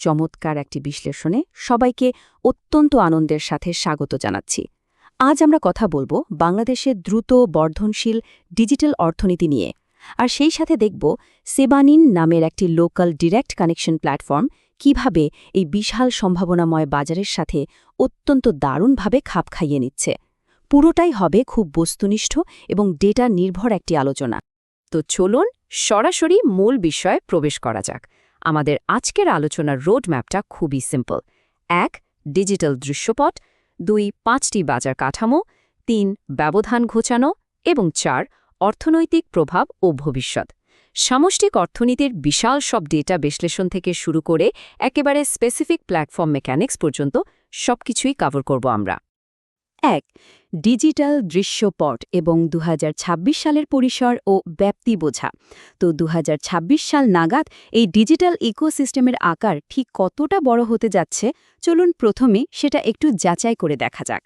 চমৎকার একটি বিশ্লেষণে সবাইকে অত্যন্ত আনন্দের সাথে স্বাগত জানাচ্ছি। আজ আমরা কথা বলবো বাংলাদেশের দ্রুত বর্ধনশীল ডিজিটাল অর্থনীতি নিয়ে, আর সেই সাথে দেখব সেবানিন নামের একটি লোকাল ডিরেক্ট কানেকশন প্ল্যাটফর্ম কিভাবে এই বিশাল সম্ভাবনাময় বাজারের সাথে অত্যন্ত দারুণভাবে খাপ খাইয়ে নিচ্ছে। পুরোটাই হবে খুব বস্তুনিষ্ঠ এবং ডেটা নির্ভর একটি আলোচনা। তো চলুন সরাসরি মূল বিষয়ে প্রবেশ করা যাক। আমাদের আজকের আলোচনার রোডম্যাপটা খুবই সিম্পল। ১. ডিজিটাল দৃশ্যপট, ২. ৫টি বাজার কাঠামো, ৩. ব্যবধান ঘোচানো এবং ৪. অর্থনৈতিক প্রভাব ও ভবিষ্যৎ। সামষ্টিক অর্থনীতির বিশাল সব ডেটা বিশ্লেষণ থেকে শুরু করে একেবারে স্পেসিফিক প্ল্যাটফর্ম মেকানিক্স পর্যন্ত সবকিছুই কভার করব আমরা। ১. ডিজিটাল দৃশ্যপট এবং ২০২৬ সালের পরিসর ও ব্যাপ্তি বোঝা। তো ২০২৬ সাল নাগাদ এই ডিজিটাল ইকোসিস্টেমের আকার ঠিক কতটা বড় হতে যাচ্ছে, চলুন প্রথমে সেটা একটু যাচাই করে দেখা যাক।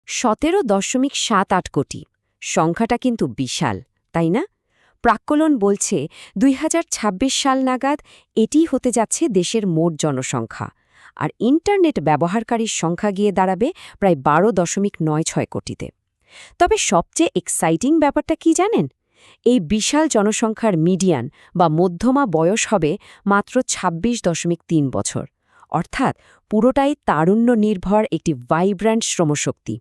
17.78 কোটি। সংখ্যাটা কিন্তু বিশাল, তাই না? প্রাক্কলন বলছে ২০২৬ সাল নাগাদ এটি হতে যাচ্ছে দেশের মোট জনসংখ্যা, আর ইন্টারনেট ব্যবহারকারীর সংখ্যা গিয়ে দাঁড়াবে প্রায় ১২.৯৬ কোটিতে। তবে সবচেয়ে এক্সাইটিং ব্যাপারটা কি জানেন? এই বিশাল জনসংখ্যার মিডিয়ান বা মধ্যমা বয়স হবে মাত্র ২৬.৩ বছর, অর্থাৎ পুরোটাই তারুণ্য নির্ভর একটি ভাইব্র্যান্ট শ্রমশক্তি।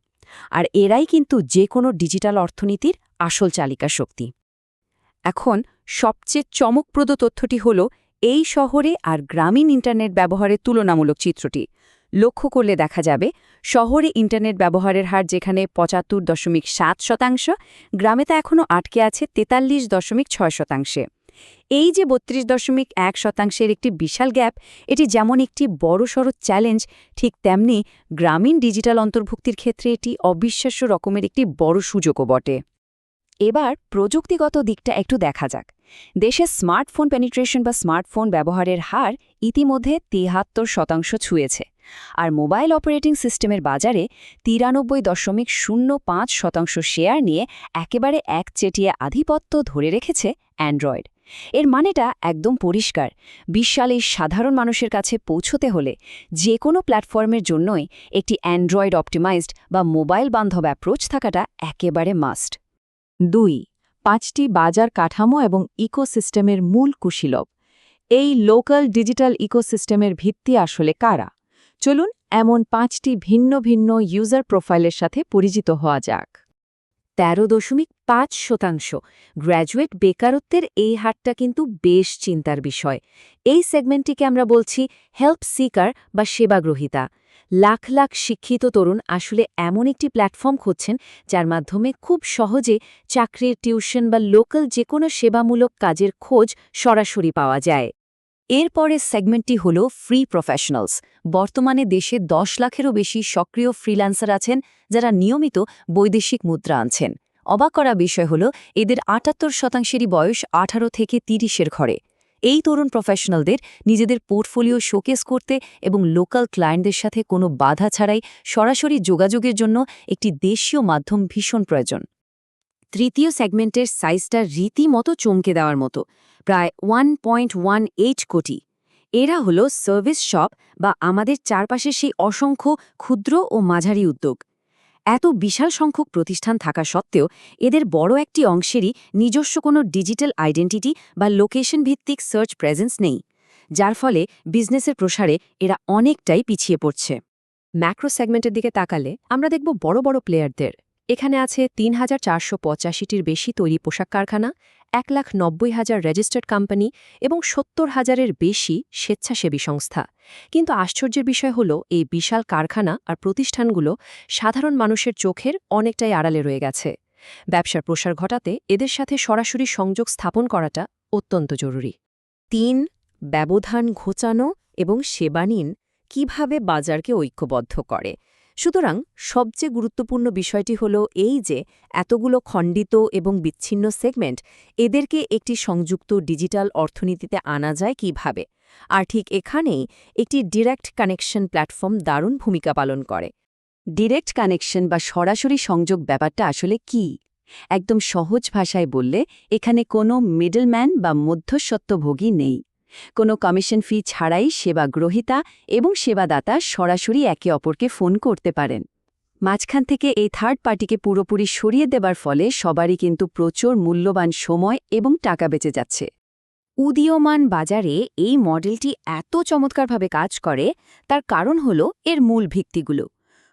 আর এরাই কিন্তু যে কোনো ডিজিটাল অর্থনীতির আসল চালিকা শক্তি। এখন সবচেয়ে চমকপ্রদ তথ্যটি হল এই শহরে আর গ্রামীণ ইন্টারনেট ব্যবহারের তুলনামূলক চিত্রটি। লক্ষ্য করলে দেখা যাবে শহরে ইন্টারনেট ব্যবহারের হার যেখানে ৭৫.৭%, গ্রামে তা এখনও আটকে আছে ৪৩.৬%। এই যে ৩২.১%-এর একটি বিশাল গ্যাপ, এটি যেমন একটি বড়সড় চ্যালেঞ্জ, ঠিক তেমনি গ্রামীণ ডিজিটাল অন্তর্ভুক্তির ক্ষেত্রে এটি অবিশ্বাস্য রকমের একটি বড় সুযোগও বটে। এবার প্রযুক্তিগত দিকটা একটু দেখা যাক। দেশে স্মার্টফোন পেনিট্রেশন বা স্মার্টফোন ব্যবহারের হার ইতিমধ্যে ৭৩% ছুঁয়েছে, আর মোবাইল অপারেটিং সিস্টেমের বাজারে ৯৩.০৫% শেয়ার নিয়ে একেবারে একচেটিয়া আধিপত্য ধরে রেখেছে অ্যান্ড্রয়েড। এর মানেটা একদম পরিষ্কার, বিশাল এই সাধারণ মানুষের কাছে পৌঁছতে হলে যে কোনো প্ল্যাটফর্মের জন্যই একটি অ্যান্ড্রয়েড অপটিমাইজড বা মোবাইল বান্ধব অ্যাপ্রোচ থাকাটা একেবারে মাস্ট। ২. ৫টি বাজার কাঠামো এবং ইকোসিস্টেমের মূল কুশীলব। এই লোকাল ডিজিটাল ইকোসিস্টেমের ভিত্তি আসলে কারা? চলুন এমন ৫টি ভিন্ন ভিন্ন ইউজার প্রোফাইলের সাথে পরিচিত হওয়া যাক। ১৩.৫%। গ্র্যাজুয়েট বেকারত্বের এই হারটা কিন্তু বেশ চিন্তার বিষয়। এই সেগমেন্টটিকে আমরা বলছি হেল্প সিকার বা সেবাগ্রহীতা। লাখ লাখ শিক্ষিত তরুণ আসলে এমন একটি প্ল্যাটফর্ম খুঁজছেন যার মাধ্যমে খুব সহজে চাকরির, টিউশন বা লোকাল যে কোনো সেবামূলক কাজের খোঁজ সরাসরি পাওয়া যায়। এরপরের সেগমেন্টটি হল ফ্রি প্রফেশনালস। বর্তমানে দেশে ১০ লাখেরও বেশি সক্রিয় ফ্রিল্যান্সার আছেন যারা নিয়মিত বৈদেশিক মুদ্রা আনছেন। অবাক করা বিষয় হল এদের ৭৮%-ই বয়স ১৮ থেকে ৩০-এর ঘরে। এই তরুণ প্রফেশনালদের নিজেদের পোর্টফোলিও শোকেস করতে এবং লোকাল ক্লায়েন্টদের সাথে কোনো বাধা ছাড়াই সরাসরি যোগাযোগের জন্য একটি দেশীয় মাধ্যম ভীষণ প্রয়োজন। তৃতীয় সেগমেন্টের সাইজটা রীতিমতো চমকে দেওয়ার মতো, প্রায় ১.১৮ কোটি। এরা হলো সার্ভিস শপ বা আমাদের চারপাশে সেই অসংখ্য ক্ষুদ্র ও মাঝারি উদ্যোগ। এত বিশাল সংখ্যক প্রতিষ্ঠান থাকা সত্ত্বেও এদের বড় একটি অংশেরই নিজস্ব কোনো ডিজিটাল আইডেন্টিটি বা লোকেশন ভিত্তিক সার্চ প্রেজেন্স নেই, যার ফলে বিজনেসের প্রসারে এরা অনেকটাই পিছিয়ে পড়ছে। ম্যাক্রো সেগমেন্টের দিকে তাকালে আমরা দেখব বড় বড় প্লেয়ারদের। এখানে আছে ৩,৪৮৫টির বেশি তৈরি পোশাক কারখানা, ১,৯০,০০০ রেজিস্টার্ড কোম্পানি এবং ৭০,০০০-এর বেশি স্বেচ্ছাসেবী সংস্থা। কিন্তু আশ্চর্যের বিষয় হল এই বিশাল কারখানা আর প্রতিষ্ঠানগুলো সাধারণ মানুষের চোখের অনেকটাই আড়ালে রয়ে গেছে। ব্যবসার প্রসার ঘটাতে এদের সাথে সরাসরি সংযোগ স্থাপন করাটা অত্যন্ত জরুরি। ৩. ব্যবধান ঘোচানো এবং সেবানিন কিভাবে বাজারকে ঐক্যবদ্ধ করে। সুতরাং সবচেয়ে গুরুত্বপূর্ণ বিষয়টি হল এই যে এতগুলো খণ্ডিত এবং বিচ্ছিন্ন সেগমেন্ট, এদেরকে একটি সংযুক্ত ডিজিটাল অর্থনীতিতে আনা যায় কিভাবে। আর ঠিক এখানেই একটি ডিরেক্ট কানেকশন প্ল্যাটফর্ম দারুণ ভূমিকা পালন করে। ডিরেক্ট কানেকশন বা সরাসরি সংযোগ ব্যাপারটা আসলে কি? একদম সহজ ভাষায় বললে এখানে কোনো মিডলম্যান বা মধ্যস্বত্বভোগী নেই। কোনো কমিশন ফি ছাড়াই সেবা গ্রহীতা এবং সেবাদাতা সরাসরি একে অপরকে ফোন করতে পারেন। মাঝখান থেকে এই থার্ড পার্টিকে পুরোপুরি সরিয়ে দেবার ফলে সবারই কিন্তু প্রচুর মূল্যবান সময় এবং টাকা বেঁচে যাচ্ছে। উদীয়মান বাজারে এই মডেলটি এত চমৎকারভাবে কাজ করে তার কারণ হল এর মূল ভিত্তিগুলো।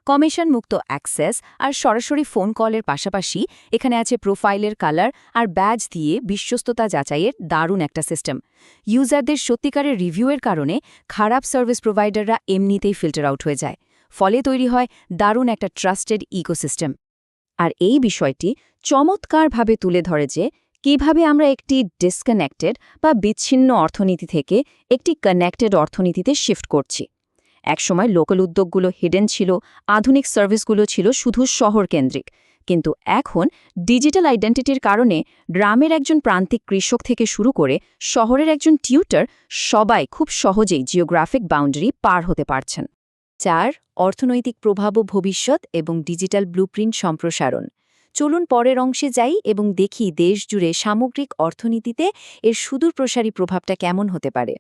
কমিশন মুক্ত অ্যাক্সেস আর সরাসরি ফোন কলের পাশাপাশি এখানে আছে প্রোফাইলের কালার আর ব্যাজ দিয়ে বিশ্বস্ততা যাচাইয়ের দারুণ একটা সিস্টেম। ইউজারদের সত্যিকারের রিভিউয়ের কারণে খারাপ সার্ভিস প্রোভাইডাররা এমনিতেই ফিল্টার আউট হয়ে যায়, ফলে তৈরি হয় দারুণ একটা ট্রাস্টেড ইকোসিস্টেম। আর এই বিষয়টি চমৎকারভাবে তুলে ধরে যে কিভাবে আমরা একটি ডিসকানেক্টেড বা বিচ্ছিন্ন অর্থনীতি থেকে একটি কানেক্টেড অর্থনীতিতে শিফট করছি। একসময় লোকাল উদ্যোগগুলো হিডেন ছিল, আধুনিক সার্ভিসগুলো ছিল শুধু শহরকেন্দ্রিক, কিন্তু এখন ডিজিটাল আইডেন্টিটির কারণে গ্রামের একজন প্রান্তিক কৃষক থেকে শুরু করে শহরের একজন টিউটর সবাই খুব সহজেই জিওগ্রাফিক বাউন্ডারি পার হতে পারছেন। 4. অর্থনৈতিক প্রভাব ও ভবিষ্যৎ এবং ডিজিটাল ব্লুপ্রিন্ট সম্প্রসারণ। চলুন পরের অংশে যাই এবং দেখি দেশজুড়ে সামগ্রিক অর্থনীতিতে এর সুদূরপ্রসারী প্রভাবটা কেমন হতে পারে।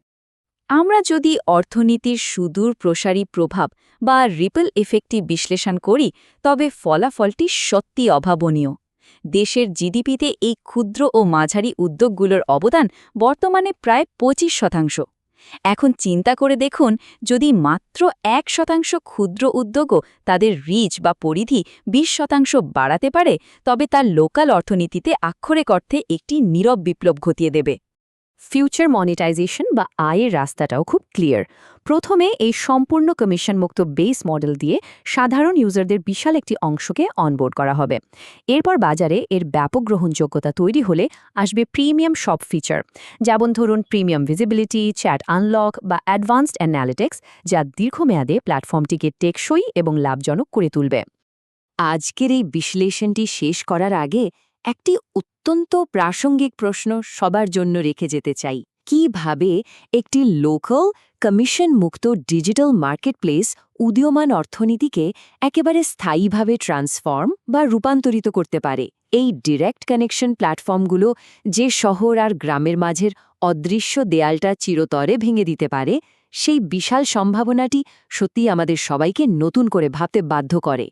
আমরা যদি অর্থনীতির সুদূরপ্রসারী প্রভাব বা রিপল ইফেক্টটি বিশ্লেষণ করি, তবে ফলাফলটি সত্যি অভাবনীয়। দেশের জিডিপিতে এই ক্ষুদ্র ও মাঝারি উদ্যোগগুলোর অবদান বর্তমানে প্রায় 25%। এখন চিন্তা করে দেখুন, যদি মাত্র 1% ক্ষুদ্র উদ্যোগও তাদের রিচ বা পরিধি 20% বাড়াতে পারে, তবে তার লোকাল অর্থনীতিতে আক্ষরিক অর্থে একটি নীরব বিপ্লব ঘটিয়ে দেবে। ফিউচার মনিটাইজেশন বা আয়ের রাস্তাটাও খুব ক্লিয়ার। প্রথমে এই সম্পূর্ণ কমিশনমুক্ত বেস মডেল দিয়ে সাধারণ ইউজারদের বিশাল একটি অংশকে অনবোর্ড করা হবে। এরপর বাজারে এর ব্যাপক গ্রহণযোগ্যতা তৈরি হলে আসবে প্রিমিয়াম সব ফিচার, যেমন ধরুন প্রিমিয়াম ভিজিবিলিটি, চ্যাট আনলক বা অ্যাডভান্সড অ্যানালিটিক্স, যা দীর্ঘমেয়াদে প্ল্যাটফর্মটিকে টেকসই এবং লাভজনক করে তুলবে। আজকের এই বিশ্লেষণটি শেষ করার আগে একটি অত্যন্ত প্রাসঙ্গিক প্রশ্ন সবার জন্য রেখে যেতে চাই। কিভাবে একটি লোকাল কমিশন-মুক্ত ডিজিটাল মার্কেটপ্লেস উদীয়মান অর্থনীতিকে একেবারে স্থায়ীভাবে ট্রান্সফর্ম বা রূপান্তরিত করতে পারে? এই ডিরেক্ট কানেকশন প্ল্যাটফর্মগুলো যে শহর আর গ্রামের মাঝের অদৃশ্য দেয়ালটা চিরতরে ভেঙে দিতে পারে, সেই বিশাল সম্ভাবনাটি সত্যিই আমাদের সবাইকে নতুন করে ভাবতে বাধ্য করে।